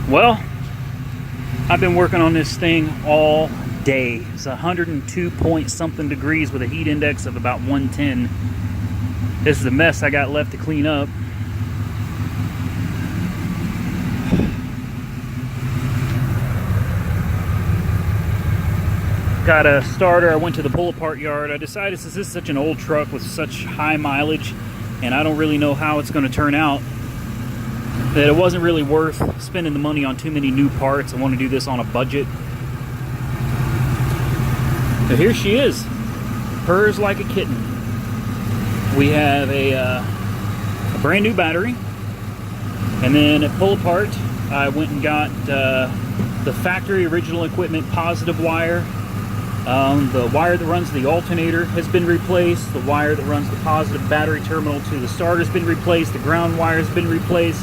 Well, I've been working on this thing all day. It's 102 point something degrees with a heat index of about 110. This is a mess I got left to clean up. Got a starter. I went to the pull-apart yard. I decided, since this is such an old truck with such high mileage and I don't really know how it's going to turn out, that it wasn't really worth spending the money on too many new parts. I want to do this on a budget. So here she is, purrs like a kitten. We have a brand new battery, and then at pull apart I went and got the factory original equipment positive wire. The wire that runs the alternator has been replaced. The wire that runs the positive battery terminal to the starter has been replaced. The ground wire has been replaced.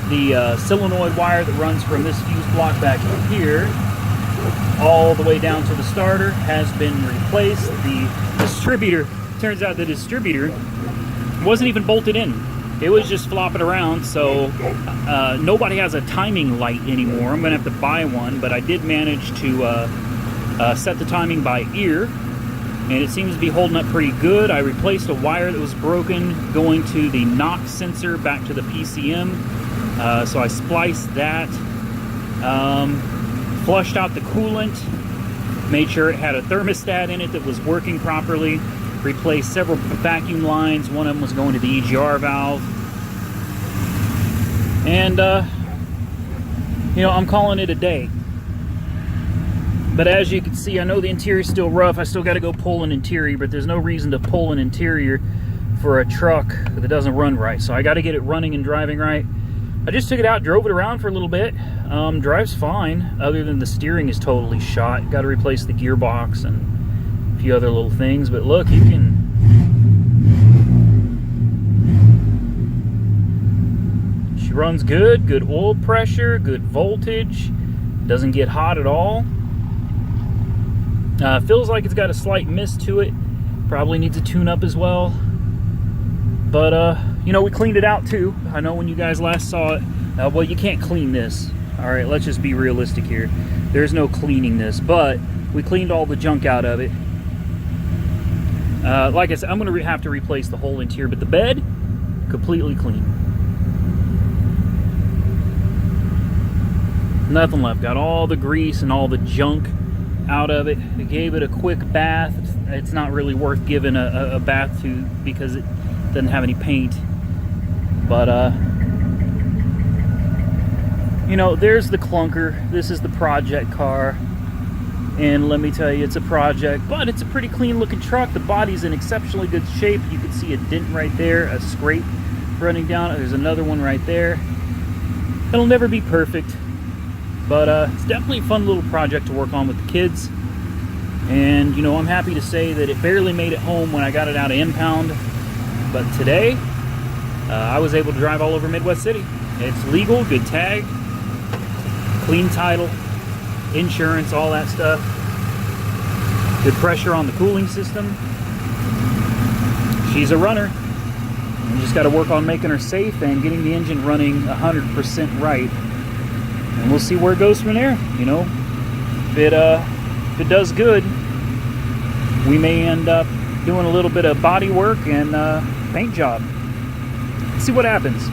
The solenoid wire that runs from this fuse block back here all the way down to the starter has been replaced. The distributor, turns out the distributor wasn't even bolted in. It was just flopping around, so nobody has a timing light anymore. I'm gonna have to buy one, but I did manage to set the timing by ear, and it seems to be holding up pretty good. I replaced a wire that was broken going to the knock sensor back to the PCM. So I spliced that, flushed out the coolant, made sure it had a thermostat in it that was working properly, replaced several vacuum lines. One of them was going to the EGR valve. And, you know, I'm calling it a day. But as you can see, I know the interior is still rough. I still got to go pull an interior, but there's no reason to pull an interior for a truck that doesn't run right. So I got to get it running and driving right. I just took it out, drove it around for a little bit. Drives fine, other than the steering is totally shot. Got to replace the gearbox and a few other little things. But look, you can... She runs good, good oil pressure, good voltage. Doesn't get hot at all. Feels like it's got a slight mist to it. Probably needs a tune-up as well. But, you know, we cleaned it out too. I know when you guys last saw it, well, you can't clean this. All right, let's just be realistic here. There's no cleaning this, but we cleaned all the junk out of it. Like I said, I'm going to have to replace the whole interior, but the bed, completely clean. Nothing left. Got all the grease and all the junk out of it. I gave it a quick bath. It's not really worth giving a bath to because it doesn't have any paint. But you know, there's the clunker. This is the project car, and let me tell you, it's a project, but it's a pretty clean looking truck. The body's in exceptionally good shape. You can see a dent right there, a scrape running down it. There's another one right there. It'll never be perfect, but it's definitely a fun little project to work on with the kids. And you know, I'm happy to say that it barely made it home when I got it out of impound, but today I was able to drive all over Midwest City. It's legal, good tag, clean title, insurance, all that stuff. Good pressure on the cooling system. She's a runner. We just got to work on making her safe and getting the engine running 100% right. And we'll see where it goes from there. You know, if it does good, we may end up doing a little bit of body work and paint job. See what happens.